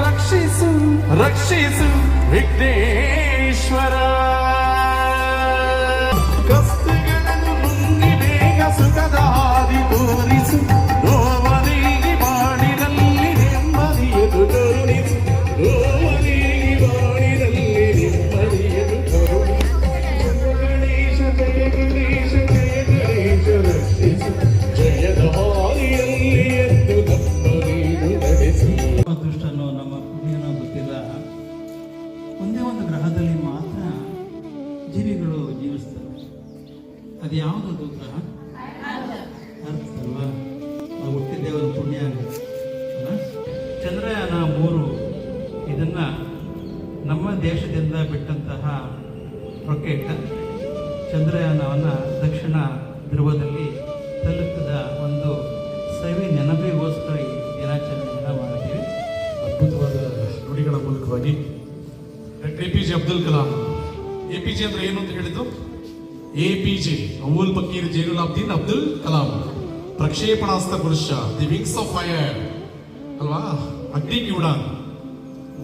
ರಕ್ಷಿಸು ರಕ್ಷಿಸು ವಿಘ್ನೇಶ್ವರ. ಕಷ್ಟಗಳನ್ನು ನುಂಗಿ ಬೇಗ ಸುಖದ ಹಾದಿ ತೋರಿಸು. ನೋವನಿಗೆ ಬಾಳಿನಲ್ಲಿ ನೆಮ್ಮದಿಯದು ಕರುಣಿಸು. ನೋವನಿಗೆ ಬಾಳಿನಲ್ಲಿ ನೆಮ್ಮದಿಯದು ಕರುಣಿಸು. ಗಣೇಶ ಜಯ ಗಣೇಶ ಜಯ ಗಣೇಶ ರಕ್ಷಿಸು. ಜಯದ ಹಾದಿಯಲ್ಲಿ ಎಂದು ನಮ್ಮ ನೀನು ನಡೆಸು. ಅದೃಷ್ಟನೋ ನಮ್ಮ ಪುಣ್ಯನೋ ಗೊತ್ತಿಲ್ಲ. ಒಂದೇ ಒಂದು ಗ್ರಹದಲ್ಲಿ ಮಾತ್ರ ಜೀವಿಗಳು ಜೀವಿಸ್ತವೆ. ಅದು ಯಾವುದದು ಗ್ರಹ? ಅರ್ಥ ಅಲ್ವಾ? ನಾವು ಹುಟ್ಟಿದ್ದೇ ಒಂದು ಪುಣ್ಯ ಆಗುತ್ತೆ. ಚಂದ್ರಯಾನ 3 ಇದನ್ನ ನಮ್ಮ ದೇಶದಿಂದ ಬಿಟ್ಟಂತಹ ರಾಕೆಟ್ ಚಂದ್ರಯಾನವನ್ನು ದಕ್ಷಿಣ ಧ್ರುವದಲ್ಲಿ ತಲುಪಿದ ಒಂದು ಸವಿ ನೆನಪಿಗೋಸ್ಕರ ಈ ದಿನಾಚರಣೆಯನ್ನು ಮಾಡ್ತೀವಿ. ಅದ್ಭುತವಾದ ನುಡಿಗಳ ಮೂಲಕವಾಗಿ APJ ಅಬ್ದುಲ್ ಕಲಾಂ. APJ ಅಂದ್ರೆ ಏನು ಅಂತ ಹೇಳಿದ್ದು? APJ ಅಮೂಲ್ ಫಕೀರ್ ಜೈನುಲಾಬ್ದೀನ್ ಅಬ್ದುಲ್ ಕಲಾಂ, ಪ್ರಕ್ಷೇಪಣಾಸ್ತ್ರ ಪುರುಷ, ದಿ ವಿಂಗ್ಸ್ ಆಫ್ ಫೈರ್ ಅಲ್ವಾ? ಅಗ್ನಿಕ್ಯೂಡಾನ್.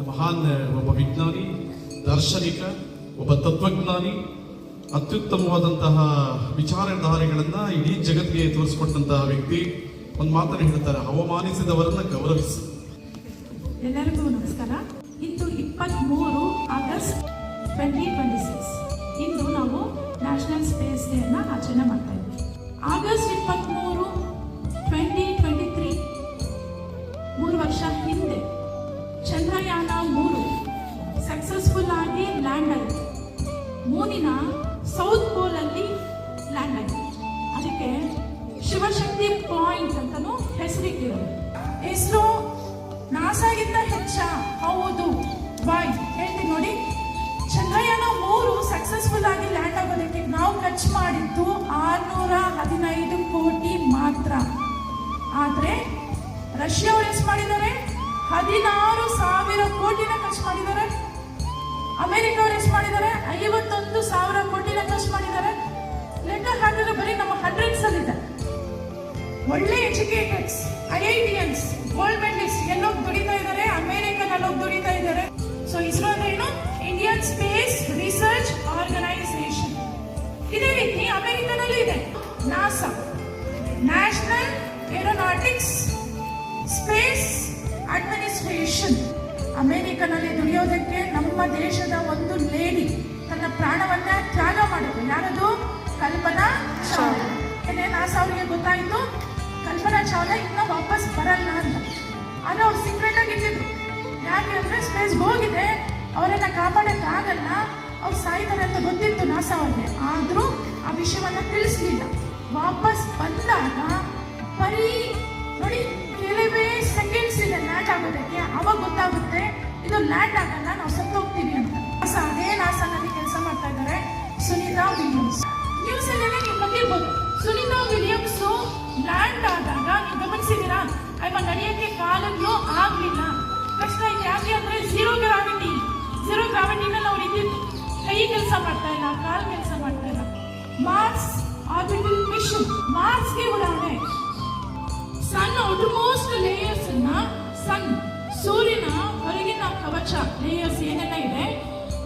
ಮಹಾನ್ ಒಬ್ಬ ವಿಜ್ಞಾನಿ, ದಾರ್ಶನಿಕ, ಒಬ್ಬ ತತ್ವಜ್ಞಾನಿ, ಅತ್ಯುತ್ತಮವಾದಂತಹ ವಿಚಾರಧಾರೆಗಳನ್ನ ಇಡೀ ಜಗತ್ತಿಗೆ ತೋರಿಸಿಕೊಟ್ಟಂತಹ ವ್ಯಕ್ತಿ. ಒಂದು ಮಾತನ್ನು ಹೇಳ್ತಾರೆ, ಅವಮಾನಿಸಿದವರನ್ನ ಗೌರವಿಸಿ. ಎಲ್ಲರಿಗೂ ನಮಸ್ಕಾರ. ಇಂದು 23 ಆಗಸ್ಟ್ 2026 ಇಂದು ನಾವು ನ್ಯಾಷನಲ್ ಸ್ಪೇಸ್ ಡೇ ಅನ್ನ ಆಚರಣೆ ಮಾಡ್ತಾ ಇದ್ದೀವಿ. ಆಗಸ್ಟ್ 23, 2023 3 ವರ್ಷ ಹಿಂದೆ ಚಂದ್ರಯಾನ 3 ಸಕ್ಸಸ್ಫುಲ್ ಆಗಿ ಲ್ಯಾಂಡ್ ಆಯಿತು. ಮೂನಿನ ಸೌತ್ ಪೋಲ್ ಅಲ್ಲಿ ಲ್ಯಾಂಡ್ ಆಯಿತು. ಅದಕ್ಕೆ ಶಿವಶಕ್ತಿ ಪಾಯಿಂಟ್ ಅಂತಾನು ಹೆಸರಿಟ್ಟಿರೋದು. ಇಸ್ರೋ ನಾಸಾಗಿಂತ ಹೆಚ್ಚ? ಹೌದು. ವೈ ಹೇಳ್ತೀನಿ ನೋಡಿ. ಚಂದ್ರಯಾನ 3 ಸಕ್ಸಸ್ಫುಲ್ ಆಗಿ ಲ್ಯಾಂಡ್ ಆಗೋದಕ್ಕೆ ನಾವು ಖರ್ಚು ಮಾಡಿದ್ದು 615 ಕೋಟಿ ಮಾತ್ರ. ಆದ್ರೆ ರಷ್ಯಾ ಅವರು ಎಷ್ಟು ಮಾಡಿದ್ದಾರೆ? 16,000 ಕೋಟಿನ ಖರ್ಚು ಮಾಡಿದ್ದಾರೆ. ಅಮೆರಿಕ ಅವರು ಎಷ್ಟು ಮಾಡಿದ್ದಾರೆ? 51,000 ಕೋಟಿನ ಖರ್ಚು ಮಾಡಿದ್ದಾರೆ. ಲೆಕ್ಕ ಹಾಕಿದ್ರೆ ಬರೀ ನಮ್ಮ ಹಂಡ್ರೆಡ್ಸ್ ಅಲ್ಲಿ ಇದೆ. ಒಳ್ಳೆ ಎಜುಕೇಟೆಡ್ಸ್, IITians, ಗೋಲ್ಡ್ ಮೆಡಲಿಸ್ಟ್ ಎಲ್ಲೋಗಿ ದುಡಿತಾ ಇದ್ದಾರೆ, ಅಮೆರಿಕನಲ್ಲಿ ಹೋಗಿ ದುಡಿತಾ ಇದ್ದಾರೆ. ಸೊ ಇಸ್ರೋ ಅಂದ್ರೆ ಏನು? Indian space research organisation. ಇದೇ ರೀತಿ ಅಮೆರಿಕನಲ್ಲೂ ಇದೆ NASA, national aeronautics space administration. ಅಮೆರಿಕನಲ್ಲಿ ದುಡಿಯೋದಕ್ಕೆ ನಮ್ಮ ದೇಶದ ಒಂದು ಲೇಡಿ ತನ್ನ ಪ್ರಾಣವನ್ನ ತ್ಯಾಗ ಮಾಡಿದ್ರು. ಯಾರದು? ಕಲ್ಪನಾ ಚಾವ್ಲಾ. ನಾಸಾ ಅವರಿಗೆ ಗೊತ್ತಾಯಿತು ಕಲ್ಪನಾ ಚಾವ್ಲಾ ಇನ್ನ ವಾಪಸ್ ಬರಲ್ಲ ಅಂತ. ಆದ್ರೆ ಅವ್ರು ಸೀಕ್ರೆಟ್ ಆಗಿ ಇಟ್ಟಿದ್ರು. ಯಾಕೆ ಅಂದ್ರೆ ಸ್ಪೇಸ್ ಹೋಗಿದೆ, ಅವರನ್ನ ಕಾಪಾಡಕ್ ಆಗಲ್ಲ, ಅವ್ರು ಸಾಯ್ತಾರೆ ಅಂತ ಗೊತ್ತಿತ್ತು ನಾಸಾ ಅವ್ರಿಗೆ. ಆದ್ರೂ ಆ ವಿಷಯವನ್ನ ತಿಳಿಸ್ಲಿಲ್ಲ. ವಾಪಸ್ ಬಂದಾಗ ಬರೀ ನೋಡಿ ಕೆಲವೇ ಸೆಕೆಂಡ್ಸ್ ಇದೆ ಲ್ಯಾಂಡ್ ಆಗೋದಕ್ಕೆ. ಅವಾಗ ಗೊತ್ತಾಗುತ್ತೆ ಇದು ಲ್ಯಾಂಡ್ ಆಗಲ್ಲ, ನಾವು ಸತ್ತೋಗ್ತೀವಿ ಅಂತ. ಅದೇ ನಾಸಾನಲ್ಲಿ ಕೆಲಸ ಮಾಡ್ತಾ ಇದ್ದಾರೆ ಸುನೀತಾ ವಿಲಿಯಮ್ಸ್. ನ್ಯೂಸ್ ಅಲ್ಲೇ ನೀವು ಬಂದಿರ್ಬೋದು. ಸುನೀತಾ ವಿಲಿಯಮ್ಸ್ ಲ್ಯಾಂಡ್ ಆದಾಗ ನೀವು ಗಮನಿಸಿದ್ದೀರಾ? ಅವ ನಡೆಯಕ್ಕೆ ಕಾಲಲ್ಲೂ ಆಗ್ಲಿಲ್ಲ, ಕಷ್ಟ ಇದೆ. ಯಾಕೆ ಅಂದ್ರೆ ಝೀರೋ ಗ್ರಾವಿಟಿನಲ್ಲಿ ಅವ್ರು ಇದ್ದಿದ್ದು. ಕೈ ಕೆಲಸ ಮಾಡ್ತಾ ಇಲ್ಲ, ಕಾಲ್ ಕೆಲಸ ಮಾಡ್ತಾ ಇಲ್ಲ. ಮಾರ್ಸ್ ಆರ್ಬಿಟಲ್ ಮಿಷನ್, ಮಾರ್ಸ್ಗೆ ಉಡಾವಣೆ. ಸನ್ ಔಟರ್ಮೋಸ್ಟ್ ಲೇಯರ್ಸ್ ಅನ್ನ, ಸನ್ ಸೂರ್ಯನ ಹೊರಗಿನ ಕವಚ ಲೇಯರ್ಸ್ ಏನೆಲ್ಲ ಇದೆ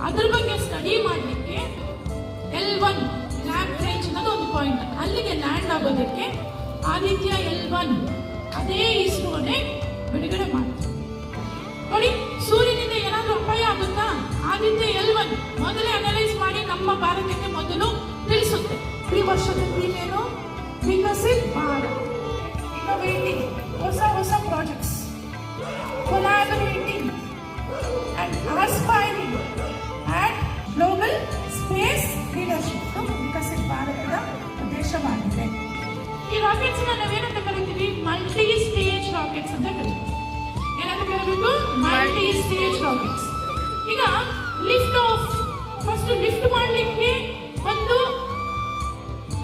ಅದ್ರ ಬಗ್ಗೆ ಸ್ಟಡಿ ಮಾಡಲಿಕ್ಕೆ L1 ಲ್ಯಾಂಡ್ ರೇಂಜ್ ಅನ್ನೋದು ಒಂದು ಪಾಯಿಂಟ್. ಅಲ್ಲಿಗೆ ಲ್ಯಾಂಡ್ ಆಗೋದಕ್ಕೆ ಆದಿತ್ಯ L1 ಅದೇ ಇಸ್ರೋನೇ ಬಿಡುಗಡೆ ಮಾಡ್ತಾರೆ. ನೋಡಿ, ಸೂರ್ಯನಿಂದ ಏನಾದ್ರೂ ಅಪಾಯ ಆಗುತ್ತಾ? ಆದಿತ್ಯ L1 ಮೊದಲೇ ಅನಲೈಸ್ ಮಾಡಿ ನಮ್ಮ ಭಾರತಕ್ಕೆ ಮೊದಲು ತಿಳಿಸುತ್ತೆ. ಈ ವರ್ಷದ ಥೀಮ್ ಏನು? ವಿಕಸಿತ್ ಭಾರತ್. ಇನ್ನೋವೇಟಿಂಗ್, ಹೊಸ projects, collaborating and aspiring at global space leadership. ವಿಕಸಿತ ಭಾರತದ ಉದ್ದೇಶವಾಗಿದೆ. ಈ ರಾಕೆಟ್ಸ್ ನಾವೇನಂತ ಕರಿತೀವಿ? ಮಲ್ಟಿ ಸ್ಟೇಜ್ ರಾಕೆಟ್ಸ್ ಅಂತ ಕರಿತೀವಿ. ಏನಂತ ಕರೀಬೇಕು? Multi stage rockets. ಈಗ ಲಿಫ್ಟ್ ಆಫ್, ಫಸ್ಟ್ ಲಿಫ್ಟ್ ಮಾಡಲಿಕ್ಕೆ ಒಂದು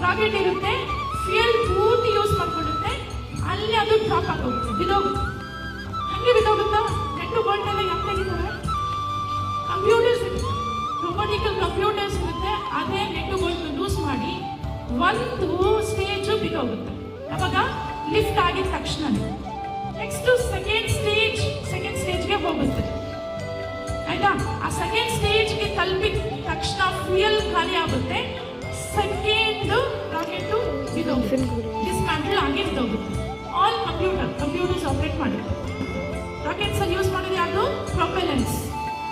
ರಾಕೆಟ್ ಇರುತ್ತೆ, ಫ್ಯೂಯಲ್ ಪೂರ್ತಿ ಯೂಸ್ ಮಾಡ್ಕೊಳ್ಳುತ್ತೆ, ಅಲ್ಲಿ ಅದು ಡ್ರಾಪ್ ಆಗೋಗುತ್ತೆ, ಬಿದೋಗುತ್ತೆ. ಹಂಗೆ ಬಿದೋಗುತ್ತಾ? ನೆಟ್ಟು ಬೋಲ್ಟ್ ಎಲ್ಲ ಯಾಕೆ ತೆಗಿತಾರೆ? ಕಂಪ್ಯೂಟರ್ಸ್ ಇರುತ್ತೆ, ರೊಬೋಟಿಕಲ್ ಕಂಪ್ಯೂಟರ್ಸ್ ಇರುತ್ತೆ, ಅದೇ ನೆಟ್ಟು ಬೋಲ್ಟ್ ಯೂಸ್ ಮಾಡಿ ಒಂದು ಸ್ಟೇಜ್ ಬಿದೋಗುತ್ತೆ. ಅವಾಗ ಲಿಫ್ಟ್ ಆಗಿದ ತಕ್ಷಣ ನೆಕ್ಸ್ಟ್ ಸೆಕೆಂಡ್ ಮಾಡಿತ್ತು. ರಾಕೆಟ್ಸ್ ಅಲ್ಲಿ ಯೂಸ್ ಮಾಡೋದು ಯಾವುದು? ಪ್ರೊಪೆಲೆಂಟ್ಸ್.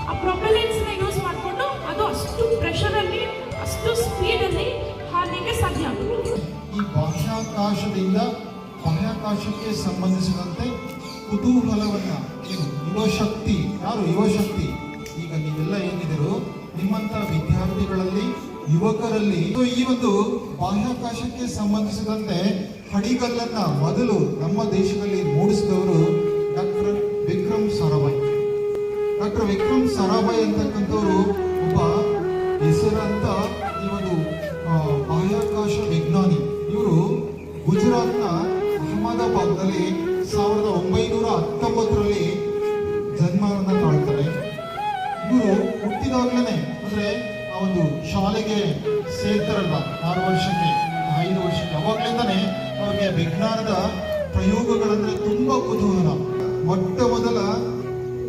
ಆ ಪ್ರೊಪೆಲೆಂಟ್ಸ್ ನ ಯೂಸ್ ಮಾಡಿಕೊಂಡು ಅದು ಅಷ್ಟು ಪ್ರೆಷರ್ ಅಲ್ಲಿ ಅಷ್ಟು ಸ್ಪೀಡ್ ಅಲ್ಲಿ ಹಾರಲಿಕ್ಕೆ ಸಾಧ್ಯ ಆಗುತ್ತೆ. ಈ ಬಾಹ್ಯಾಕಾಶದಿಂದ ಬಾಹ್ಯಾಕಾಶಕ್ಕೆ ಸಂಬಂಧಿಸಿದಂತೆ ಕುತೂಹಲವನ್ನ ಯುವಶಕ್ತಿ, ಯಾರು ಯುವಶಕ್ತಿ, ಈಗ ನೀವೆಲ್ಲ ಏನಿದ್ರು ನಿಮ್ಮಂತ ವಿದ್ಯಾರ್ಥಿಗಳಲ್ಲಿ ಯುವಕರಲ್ಲಿ ಈ ಒಂದು ಬಾಹ್ಯಾಕಾಶಕ್ಕೆ ಸಂಬಂಧಿಸಿದಂತೆ ಹಡಿಗಲ್ಲನ್ನ ಮೊದಲು ನಮ್ಮ ದೇಶದಲ್ಲಿ ಮೂಡಿಸಿದವರು ಡಾಕ್ಟರ್ ವಿಕ್ರಮ್ ಸಾರಾಭಾಯ್. ಡಾಕ್ಟರ್ ವಿಕ್ರಮ್ ಸಾರಾಭಾಯ್ ಅಂತಕ್ಕಂಥವ್ರು ಒಬ್ಬ ಹೆಸರಂತ ಈ ಒಂದು ಬಾಹ್ಯಾಕಾಶ ವಿಜ್ಞಾನಿ. ಇವರು ಗುಜರಾತ್ನ ಅಹಮದಾಬಾದ್ನಲ್ಲಿ 1919ರಲ್ಲಿ ಜನ್ಮವನ್ನು ತಾಳ್ತಾರೆ. ಇವರು ಹುಟ್ಟಿದಾಗ್ಲೇನೆ ಅಂದ್ರೆ ಆ ಒಂದು ಶಾಲೆಗೆ ಸೇರ್ತಾರಲ್ಲ 6 ವರ್ಷಕ್ಕೆ 5 ವರ್ಷಕ್ಕೆ, ಅವಾಗ್ಲಿಂದಾನೆ ಅವ್ರಿಗೆ ವಿಜ್ಞಾನದ ಪ್ರಯೋಗಗಳಂದ್ರೆ ತುಂಬಾ ಕುತೂಹಲ. ಮೊಟ್ಟ ಮೊದಲ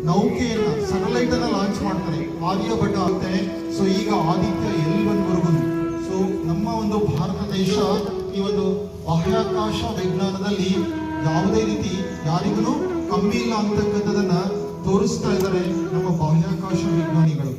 ನೌಕೆಯನ್ನ ಸ್ಯಾಟಲೈಟ್ ಅನ್ನ ಲಾಂಚ್ ಮಾಡ್ತಾರೆ, ಆರ್ಯಭಟ ಆಗ್ತಾರೆ. ಸೊ ಈಗ ಆದಿತ್ಯ L1 ವರೆಗೂ. ಸೊ ನಮ್ಮ ಒಂದು ಭಾರತ ದೇಶ ಈ ಒಂದು ಬಾಹ್ಯಾಕಾಶ ವಿಜ್ಞಾನದಲ್ಲಿ ಯಾವುದೇ ರೀತಿ ಯಾರಿಗೂ ಕಮ್ಮಿ ಇಲ್ಲ ಅಂತಕ್ಕಂಥದನ್ನ ತೋರಿಸ್ತಾ ಇದ್ದಾರೆ ನಮ್ಮ ಬಾಹ್ಯಾಕಾಶ ವಿಜ್ಞಾನಿಗಳು.